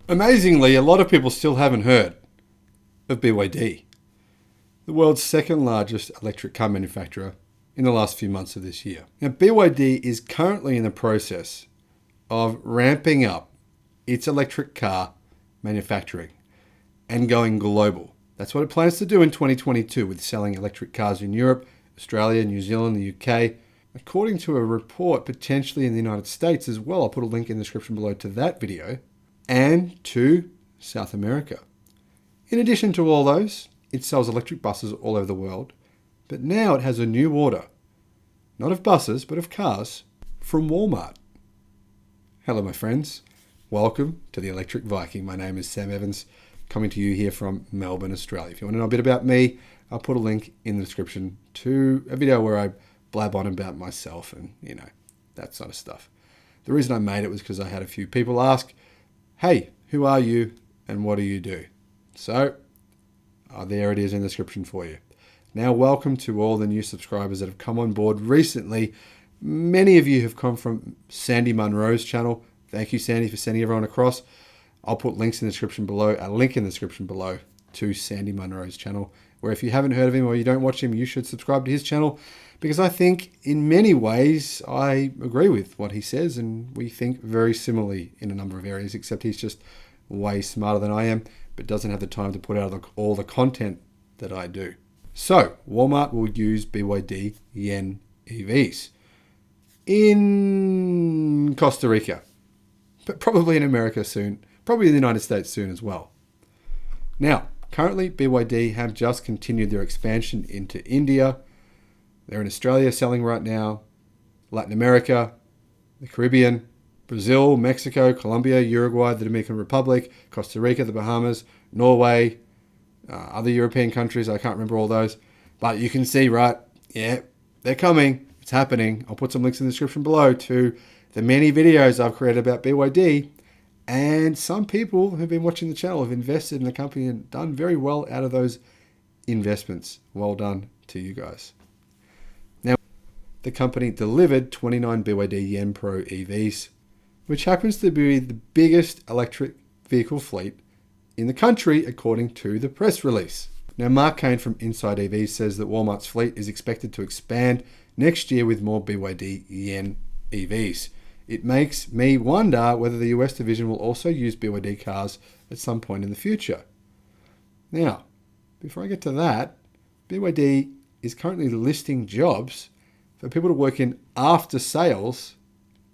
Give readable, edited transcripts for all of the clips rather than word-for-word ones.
Amazingly, a lot of people still haven't heard of BYD, the world's second largest electric car manufacturer in the last few months of this year. Now, BYD is currently in the process of ramping up its electric car manufacturing and going global. That's what it plans to do in 2022 with selling electric cars in Europe, Australia, New Zealand, the UK. According to a report, potentially in the United States as well. I'll put a link in the description below to that video, and to South America. In addition to all those, it sells electric buses all over the world, but now it has a new order, not of buses, but of cars, from Walmart. Hello, my friends. Welcome to the Electric Viking. My name is Sam Evans, coming to you here from Melbourne, Australia. If you want to know a bit about me, I'll put a link in the description to a video where I blab on about myself and, that sort of stuff. The reason I made it was because I had a few people ask, hey, who are you and what do you do? So, there it is in the description for you. Now, welcome to all the new subscribers that have come on board recently. Many of you have come from Sandy Munro's channel. Thank you, Sandy, for sending everyone across. I'll put links in the description below, a link in the description below to Sandy Munro's channel, where if you haven't heard of him or you don't watch him, you should subscribe to his channel, because I think in many ways I agree with what he says, and we think very similarly in a number of areas, except he's just way smarter than I am, but doesn't have the time to put out all the content that I do. So, Walmart will use BYD Yen EVs in Costa Rica, but probably in America soon, probably in the United States soon as well. Now, currently BYD have just continued their expansion into India. They're in Australia selling right now, Latin America, the Caribbean, Brazil, Mexico, Colombia, Uruguay, the Dominican Republic, Costa Rica, the Bahamas, Norway, other European countries. I can't remember all those. But you can see, right? Yeah, they're coming. It's happening. I'll put some links in the description below to the many videos I've created about BYD. And some people who've been watching the channel have invested in the company and done very well out of those investments. Well done to you guys. Now, the company delivered 29 BYD Yen Pro EVs, which happens to be the biggest electric vehicle fleet in the country, according to the press release. Now, Mark Kane from Inside EVs says that Walmart's fleet is expected to expand next year with more BYD Yen EVs. It makes me wonder whether the US division will also use BYD cars at some point in the future. Now, before I get to that, BYD is currently listing jobs for people to work in after sales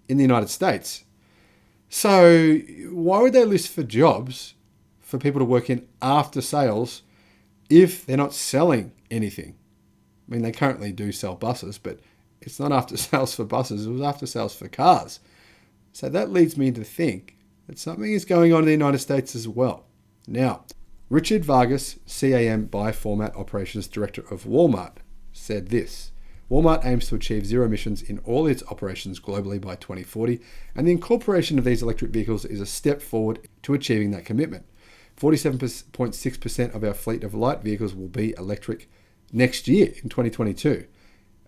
in the United States. So why would they list for jobs for people to work in after sales if they're not selling anything? I mean, they currently do sell buses, but it's not after sales for buses, it was after sales for cars. So that leads me to think that something is going on in the United States as well. Now, Richard Vargas, CAM by Format Operations Director of Walmart, said this: Walmart aims to achieve zero emissions in all its operations globally by 2040, and the incorporation of these electric vehicles is a step forward to achieving that commitment. 47.6% of our fleet of light vehicles will be electric next year in 2022.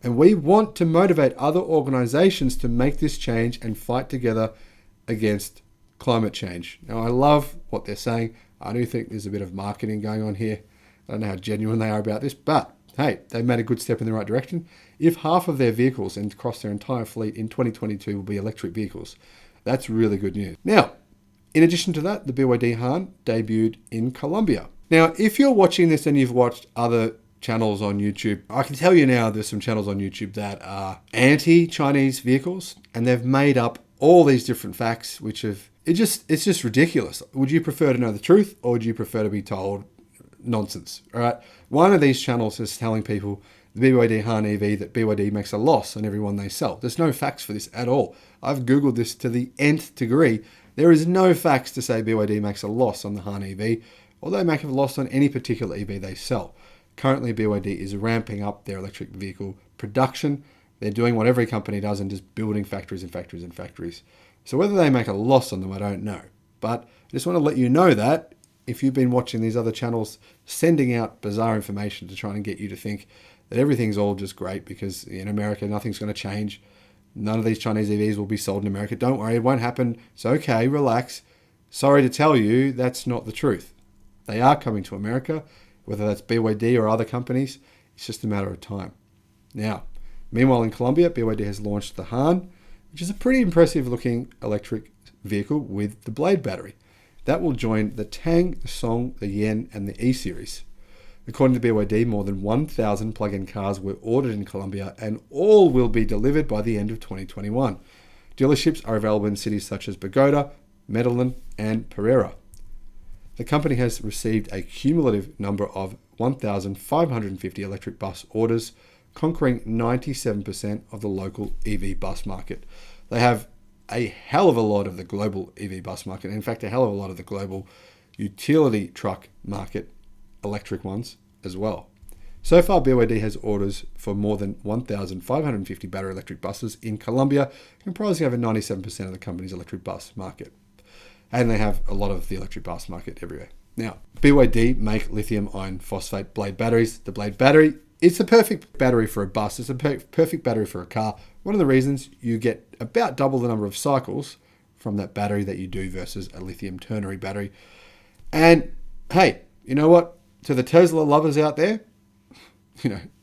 And we want to motivate other organizations to make this change and fight together against climate change. Now, I love what they're saying. I do think there's a bit of marketing going on here. I don't know how genuine they are about this, but hey, they've made a good step in the right direction. If half of their vehicles and across their entire fleet in 2022 will be electric vehicles, that's really good news. Now, in addition to that, the BYD Han debuted in Colombia. Now, if you're watching this and you've watched other channels on YouTube, I can tell you now there's some channels on YouTube that are anti-Chinese vehicles, and they've made up all these different facts, which have, it's just ridiculous. Would you prefer to know the truth, or would you prefer to be told nonsense? All right. One of these channels is telling people the BYD Han EV that BYD makes a loss on every one they sell. There's no facts for this at all. I've Googled this to the nth degree. There is no facts to say BYD makes a loss on the Han EV, or they make a loss on any particular EV they sell. Currently, BYD is ramping up their electric vehicle production. They're doing what every company does and just building factories and factories and factories. So whether they make a loss on them, I don't know. But I just want to let you know that if you've been watching these other channels sending out bizarre information to try and get you to think that everything's all just great because in America nothing's going to change, none of these Chinese EVs will be sold in America. Don't worry, it won't happen. It's okay, relax. Sorry to tell you, that's not the truth. They are coming to America, whether that's BYD or other companies. It's just a matter of time. Now, meanwhile in Colombia, BYD has launched the Han, which is a pretty impressive looking electric vehicle with the Blade battery. That will join the Tang, the Song, the Yen, and the E-Series. According to BYD, more than 1,000 plug-in cars were ordered in Colombia, and all will be delivered by the end of 2021. Dealerships are available in cities such as Bogota, Medellin, and Pereira. The company has received a cumulative number of 1,550 electric bus orders, conquering 97% of the local EV bus market. They have a hell of a lot of the global EV bus market, in fact, a hell of a lot of the global utility truck market, electric ones as well. So far, BYD has orders for more than 1,550 battery electric buses in Colombia, comprising over 97% of the company's electric bus market. And they have a lot of the electric bus market everywhere. Now, BYD make lithium iron phosphate Blade batteries. The Blade battery, it's the perfect battery for a bus. It's a perfect battery for a car. One of the reasons you get about double the number of cycles from that battery that you do versus a lithium ternary battery. And hey, you know what? To the Tesla lovers out there,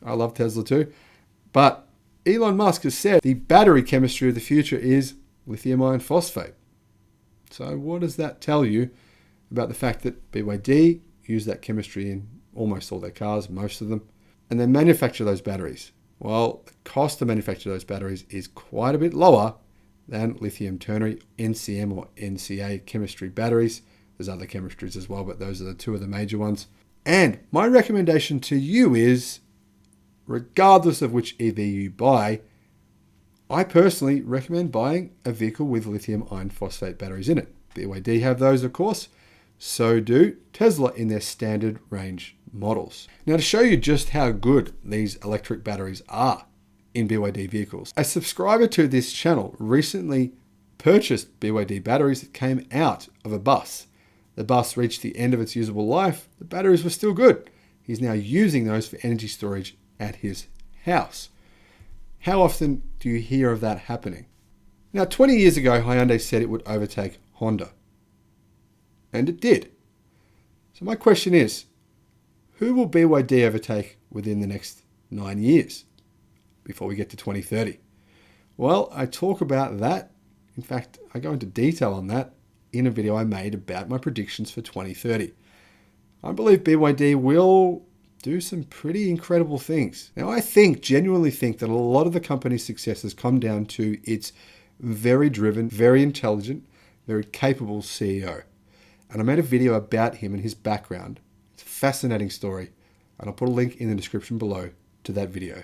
I love Tesla too, but Elon Musk has said the battery chemistry of the future is lithium iron phosphate. So what does that tell you about the fact that BYD use that chemistry in almost all their cars, most of them, and they manufacture those batteries? Well, the cost to manufacture those batteries is quite a bit lower than lithium ternary, NCM or NCA chemistry batteries. There's other chemistries as well, but those are the two of the major ones. And my recommendation to you is, regardless of which EV you buy, I personally recommend buying a vehicle with lithium iron phosphate batteries in it. BYD have those, of course. So do Tesla in their standard range models. Now, to show you just how good these electric batteries are in BYD vehicles, a subscriber to this channel recently purchased BYD batteries that came out of a bus. The bus reached the end of its usable life. The batteries were still good. He's now using those for energy storage at his house. How often do you hear of that happening? Now, 20 years ago, Hyundai said it would overtake Honda. And it did. So my question is, who will BYD overtake within the next 9 years before we get to 2030? Well, I talk about that. In fact, I go into detail on that in a video I made about my predictions for 2030. I believe BYD will do some pretty incredible things. Now, I genuinely think that a lot of the company's success has come down to its very driven, very intelligent, very capable CEO. And I made a video about him and his background. It's a fascinating story, and I'll put a link in the description below to that video.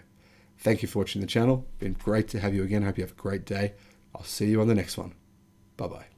Thank you for watching the channel. Been great to have you again. I hope you have a great day. I'll see you on the next one. Bye-bye.